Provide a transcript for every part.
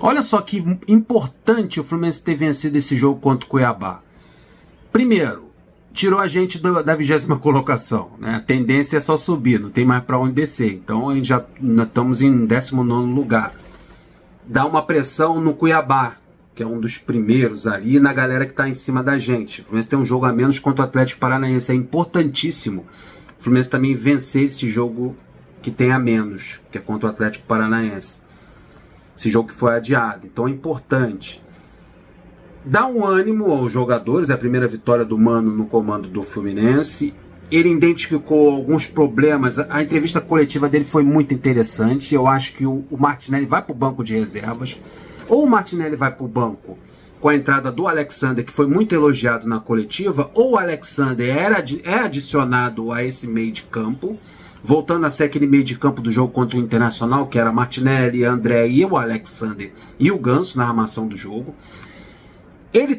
Olha só que importante o Fluminense ter vencido esse jogo contra o Cuiabá. Primeiro, tirou a gente da 20ª colocação, né? A tendência é só subir, não tem mais para onde descer. Então a gente já estamos em 19º lugar. Dá uma pressão no Cuiabá, que é um dos primeiros ali, e na galera que está em cima da gente. O Fluminense tem um jogo a menos contra o Atlético Paranaense. É importantíssimo o Fluminense também vencer esse jogo que tem a menos, que é contra o Atlético Paranaense. Esse jogo que foi adiado. Então é importante. Dá um ânimo aos jogadores. É a primeira vitória do Mano no comando do Fluminense. Ele identificou alguns problemas. A entrevista coletiva dele foi muito interessante. Eu acho que o Martinelli vai para o banco de reservas. Ou o Martinelli vai para o banco com a entrada do Alexander, que foi muito elogiado na coletiva, ou o Alexander é adicionado a esse meio de campo, voltando a ser aquele meio de campo do jogo contra o Internacional, que era Martinelli, André e o Alexander e o Ganso na armação do jogo. Ele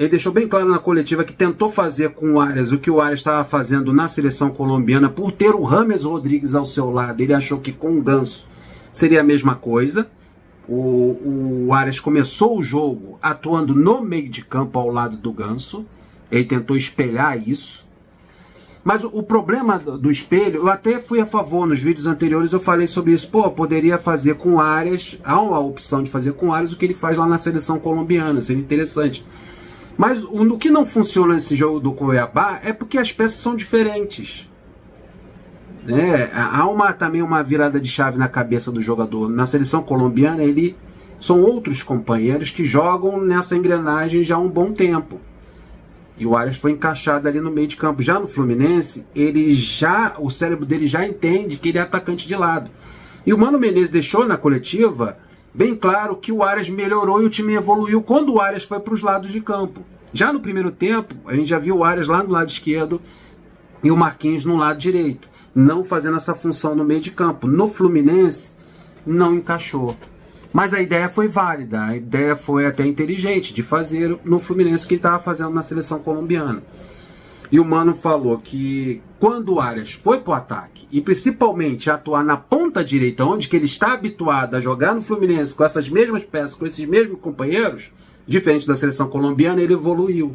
deixou bem claro na coletiva que tentou fazer com o Arias o que o Arias estava fazendo na seleção colombiana, por ter o James Rodrigues ao seu lado. Ele achou que com o Ganso seria a mesma coisa. O Arias começou o jogo atuando no meio de campo ao lado do Ganso. Ele tentou espelhar isso. Mas o problema do espelho, eu até fui a favor, nos vídeos anteriores eu falei sobre isso. Pô, poderia fazer com o Arias, há uma opção de fazer com o Arias o que ele faz lá na seleção colombiana, seria interessante. Mas o que não funciona nesse jogo do Cuiabá é porque as peças são diferentes. Há também uma virada de chave na cabeça do jogador. Na seleção colombiana, são outros companheiros que jogam nessa engrenagem já há um bom tempo. E o Arias foi encaixado ali no meio de campo. Já no Fluminense, o cérebro dele já entende que ele é atacante de lado. E o Mano Menezes deixou na coletiva bem claro que o Arias melhorou e o time evoluiu quando o Arias foi para os lados de campo. Já no primeiro tempo, a gente já viu o Arias lá no lado esquerdo e o Marquinhos no lado direito, não fazendo essa função no meio de campo. No Fluminense, não encaixou. Mas a ideia foi válida, a ideia foi até inteligente de fazer no Fluminense o que ele estava fazendo na seleção colombiana. E o Mano falou que quando o Arias foi para o ataque, e principalmente atuar na ponta direita, onde que ele está habituado a jogar no Fluminense com essas mesmas peças, com esses mesmos companheiros, diferente da seleção colombiana, ele evoluiu.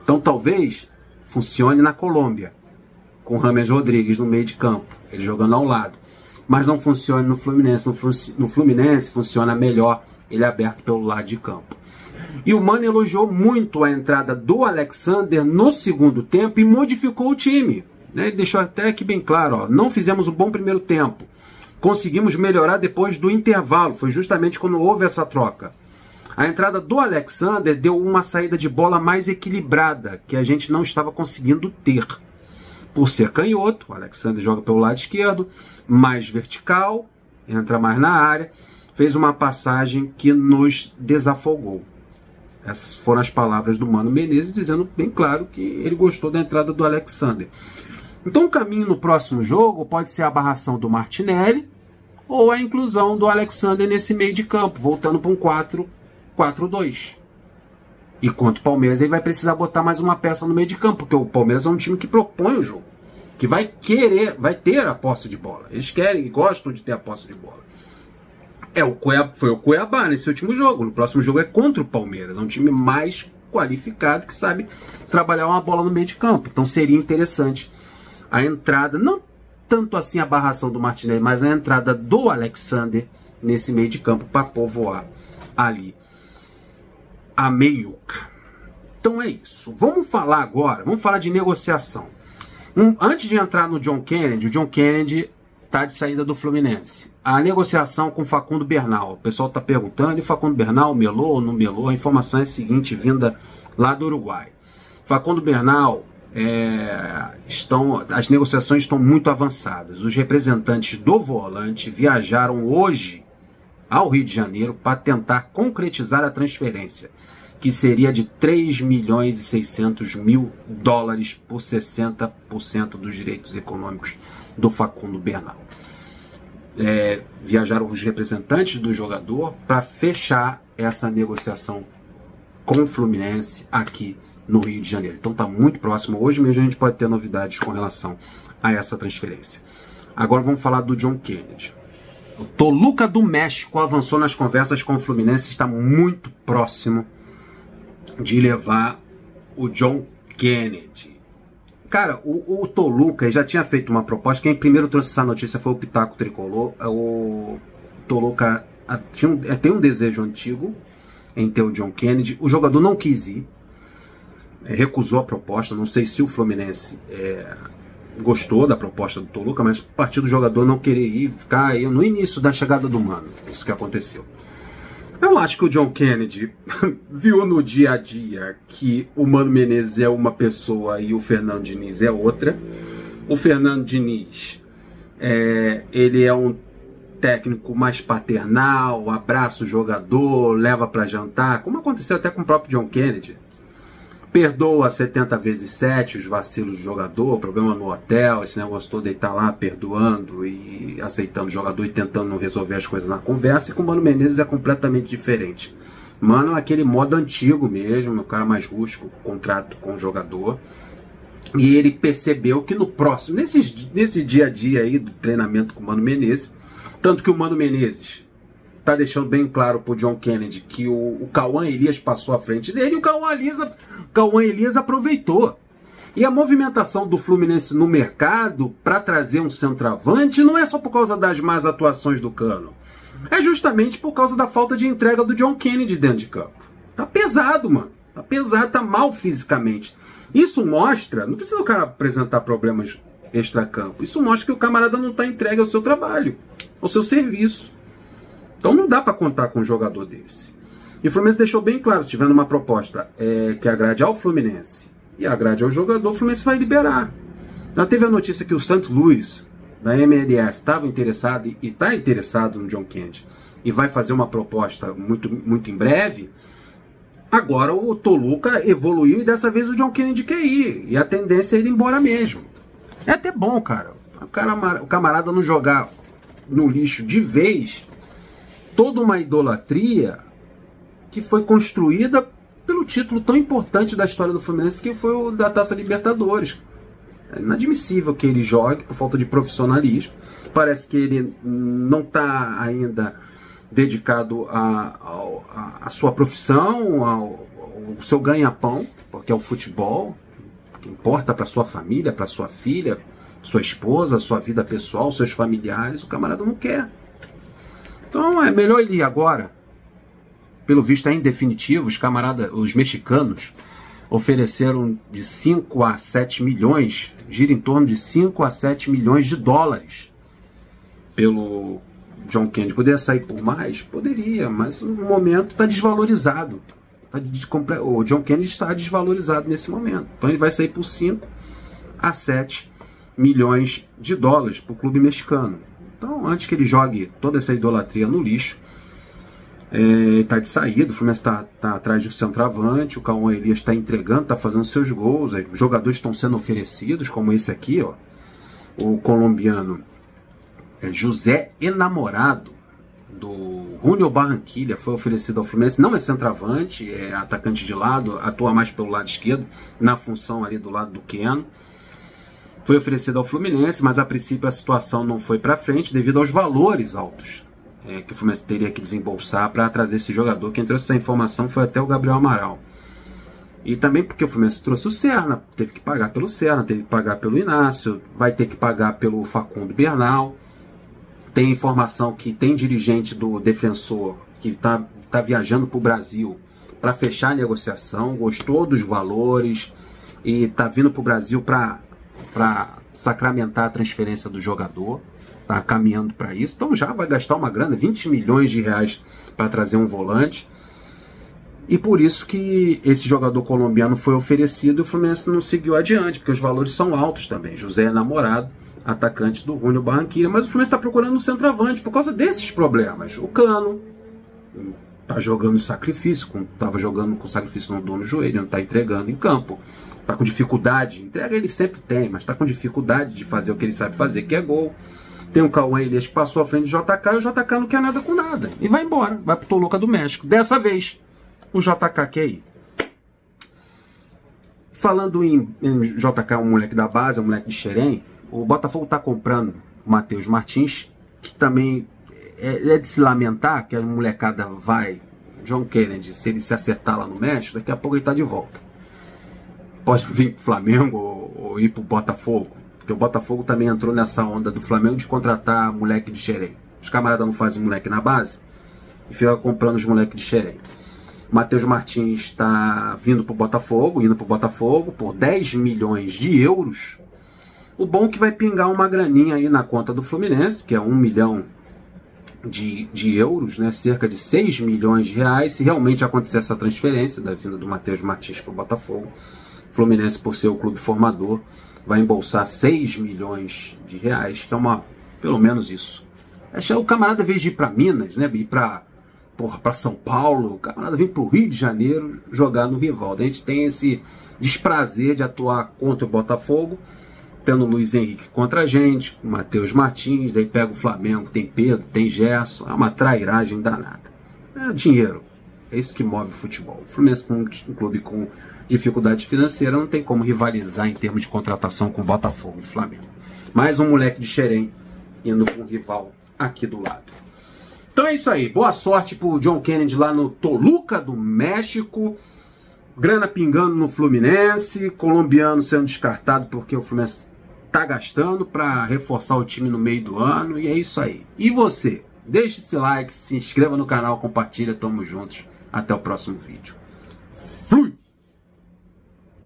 Então talvez funcione na Colômbia, com James Rodrigues no meio de campo, ele jogando ao lado. Mas não funciona no Fluminense. No Fluminense funciona melhor ele aberto pelo lado de campo. E o Mano elogiou muito a entrada do Alexander no segundo tempo e modificou o time. Ele deixou até aqui bem claro, não fizemos um bom primeiro tempo. Conseguimos melhorar depois do intervalo. Foi justamente quando houve essa troca. A entrada do Alexander deu uma saída de bola mais equilibrada, que a gente não estava conseguindo ter. Por ser canhoto, o Alexander joga pelo lado esquerdo, mais vertical, entra mais na área, fez uma passagem que nos desafogou. Essas foram as palavras do Mano Menezes, dizendo bem claro que ele gostou da entrada do Alexander. Então o caminho no próximo jogo pode ser a barração do Martinelli ou a inclusão do Alexander nesse meio de campo, voltando para um 4-4-2. E contra o Palmeiras ele vai precisar botar mais uma peça no meio de campo, porque o Palmeiras é um time que propõe o jogo, que vai ter a posse de bola. Eles querem e gostam de ter a posse de bola. Foi o Cuiabá nesse último jogo. No próximo jogo é contra o Palmeiras. É um time mais qualificado que sabe trabalhar uma bola no meio de campo. Então seria interessante a entrada, não tanto assim a barração do Martinelli, mas a entrada do Alexander nesse meio de campo para povoar ali a meiuca. Então é isso. Vamos falar agora, vamos falar de negociação. Antes de entrar no John Kennedy, o John Kennedy está de saída do Fluminense. A negociação com Facundo Bernal. O pessoal está perguntando, e ou Bernal melou ou não melou? A informação é a seguinte, vinda lá do Uruguai. Facundo Bernal, as negociações estão muito avançadas. Os representantes do volante viajaram hoje ao Rio de Janeiro para tentar concretizar a transferência, que seria de 3.600.000 dólares por 60% dos direitos econômicos do Facundo Bernal. Viajaram os representantes do jogador para fechar essa negociação com o Fluminense aqui no Rio de Janeiro. Então está muito próximo. Hoje mesmo a gente pode ter novidades com relação a essa transferência. Agora vamos falar do John Kennedy. O Toluca do México avançou nas conversas com o Fluminense, está muito próximo de levar o John Kennedy. Cara, o Toluca já tinha feito uma proposta. Quem primeiro trouxe essa notícia foi o Pitaco Tricolor. O Toluca tem um desejo antigo em ter o John Kennedy. O jogador não quis ir, recusou a proposta. Não sei se o Fluminense gostou da proposta do Toluca, mas a partir do jogador não querer ir, ficar aí no início da chegada do Mano. Isso que aconteceu. Eu acho que o John Kennedy viu no dia a dia que o Mano Menezes é uma pessoa e o Fernando Diniz é outra. O Fernando Diniz, ele é um técnico mais paternal, abraça o jogador, leva para jantar, como aconteceu até com o próprio John Kennedy. Perdoa 70 vezes 7 os vacilos do jogador, problema no hotel, esse negócio todo, ele tá lá perdoando e aceitando o jogador e tentando resolver as coisas na conversa. E com o Mano Menezes é completamente diferente. Mano é aquele modo antigo mesmo, o cara mais rústico, contrato com o jogador. E ele percebeu que no próximo, nesse dia a dia aí do treinamento com o Mano Menezes, tanto que o Mano Menezes tá deixando bem claro pro John Kennedy que o Cauã Elias passou à frente dele e o Cauã Elias aproveitou. E a movimentação do Fluminense no mercado para trazer um centroavante não é só por causa das más atuações do Cano. É justamente por causa da falta de entrega do John Kennedy dentro de campo. Tá pesado, mano. Tá pesado, tá mal fisicamente. Isso mostra, não precisa o cara apresentar problemas extracampo. Isso mostra que o camarada não tá entregue ao seu trabalho, ao seu serviço. Então não dá para contar com um jogador desse. E o Fluminense deixou bem claro, se tiver uma proposta que agrade ao Fluminense e agrade ao jogador, o Fluminense vai liberar. Já teve a notícia que o Santos Luiz, da MLS, estava interessado e está interessado no John Kennedy e vai fazer uma proposta muito, muito em breve. Agora o Toluca evoluiu e dessa vez o John Kennedy quer ir. E a tendência é ir embora mesmo. É até bom, cara. O camarada não jogar no lixo de vez toda uma idolatria que foi construída pelo título tão importante da história do Fluminense, que foi o da Taça Libertadores. É inadmissível que ele jogue por falta de profissionalismo. Parece que ele não está ainda dedicado à sua profissão, ao seu ganha-pão, porque é o futebol, que importa para sua família, para sua filha, sua esposa, sua vida pessoal, seus familiares. O camarada não quer. Então é melhor ele ir agora. Pelo visto é em definitivo, os mexicanos ofereceram de 5 a 7 milhões, gira em torno de 5 a 7 milhões de dólares pelo John Kennedy. Poderia sair por mais? Poderia, mas no momento está desvalorizado. O John Kennedy está desvalorizado nesse momento. Então ele vai sair por 5 a 7 milhões de dólares para o clube mexicano. Então, antes que ele jogue toda essa idolatria no lixo, está de saída, o Fluminense está atrás do centroavante, o Cauã Elias está entregando, está fazendo seus gols, os jogadores estão sendo oferecidos, como esse aqui, ó, o colombiano José Enamorado, do Junior Barranquilla, foi oferecido ao Fluminense, não é centroavante, é atacante de lado, atua mais pelo lado esquerdo, na função ali do lado do Keno. Foi oferecido ao Fluminense, mas a princípio a situação não foi para frente devido aos valores altos que o Fluminense teria que desembolsar para trazer esse jogador. Quem trouxe essa informação foi até o Gabriel Amaral. E também porque o Fluminense trouxe o Serna, teve que pagar pelo Serna, teve que pagar pelo Inácio, vai ter que pagar pelo Facundo Bernal. Tem informação que tem dirigente do Defensor que está viajando para o Brasil para fechar a negociação, gostou dos valores e está vindo para o Brasil para sacramentar a transferência do jogador, está caminhando para isso. Então já vai gastar uma grana, 20 milhões de reais para trazer um volante. E por isso que esse jogador colombiano foi oferecido e o Fluminense não seguiu adiante, porque os valores são altos também. José Enamorado, atacante do Junior Barranquilla, mas o Fluminense está procurando um centroavante por causa desses problemas. O Cano está jogando sacrifício, estava jogando com sacrifício no dor no joelho, não está entregando em campo. Está com dificuldade, entrega ele sempre tem, mas está com dificuldade de fazer o que ele sabe fazer, que é gol. Tem o Cauã Elias que passou à frente do JK e o JK não quer nada com nada. E vai embora, vai pro Toluca do México. Dessa vez, o JK quer ir. Falando em JK, um moleque da base, um moleque de Xerém, o Botafogo está comprando o Matheus Martins, que também é de se lamentar que a molecada vai, John Kennedy, se ele se acertar lá no México, daqui a pouco ele tá de volta. Pode vir pro Flamengo ou ir pro Botafogo, porque o Botafogo também entrou nessa onda do Flamengo de contratar moleque de Xerém. Os camaradas não fazem moleque na base e ficam comprando os moleques de Xerém. Matheus Martins está indo pro Botafogo por 10 milhões de euros. O bom é que vai pingar uma graninha aí na conta do Fluminense, que é 1 milhão de euros, né? Cerca de 6 milhões de reais, se realmente acontecer essa transferência da vinda do Matheus Martins para o Botafogo. O Fluminense, por ser o clube formador, vai embolsar 6 milhões de reais, que é pelo menos isso. O camarada, em vez de ir para Minas, né? Ir para São Paulo, o camarada vem para o Rio de Janeiro jogar no rival. A gente tem esse desprazer de atuar contra o Botafogo, tendo o Luiz Henrique contra a gente, o Matheus Martins, daí pega o Flamengo, tem Pedro, tem Gerson, é uma trairagem danada. É dinheiro, é isso que move o futebol. O Fluminense, um clube com dificuldade financeira, não tem como rivalizar em termos de contratação com o Botafogo e Flamengo. Mais um moleque de Xerém indo com um rival aqui do lado. Então é isso aí, boa sorte pro John Kennedy lá no Toluca do México. Grana pingando no Fluminense, colombiano sendo descartado porque o Fluminense tá gastando para reforçar o time no meio do ano, e é isso aí. E você? Deixe esse like, se inscreva no canal, compartilha, tamo juntos. Até o próximo vídeo.